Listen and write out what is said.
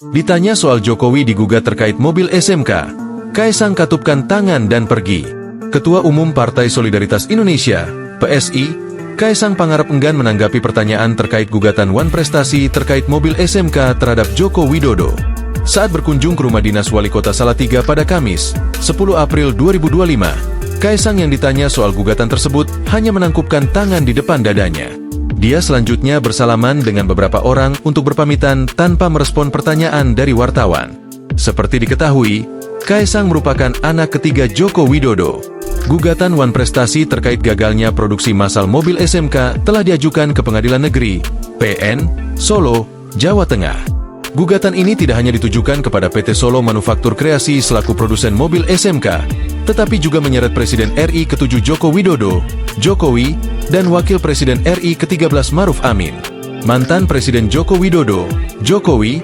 Ditanya soal Jokowi digugat terkait mobil SMK, Kaisang katupkan tangan dan pergi. Ketua Umum Partai Solidaritas Indonesia, PSI, Kaisang Pangarep enggan menanggapi pertanyaan terkait gugatan Wan Prestasi terkait mobil SMK terhadap Joko Widodo. Saat berkunjung ke rumah dinas Wali Kota Salatiga pada Kamis, 10 April 2025, Kaisang yang ditanya soal gugatan tersebut hanya menangkupkan tangan di depan dadanya. Dia selanjutnya bersalaman dengan beberapa orang untuk berpamitan tanpa merespon pertanyaan dari wartawan. Seperti diketahui, Kaisang merupakan anak ketiga Joko Widodo. Gugatan Wan Prestasi terkait gagalnya produksi massal mobil SMK telah diajukan ke Pengadilan Negeri PN Solo, Jawa Tengah. Gugatan ini tidak hanya ditujukan kepada PT Solo Manufaktur Kreasi selaku produsen mobil SMK, tetapi juga menyeret Presiden RI ke-7 Joko Widodo, Jokowi, dan Wakil Presiden RI ke-13 Maruf Amin. Mantan Presiden Joko Widodo, Jokowi,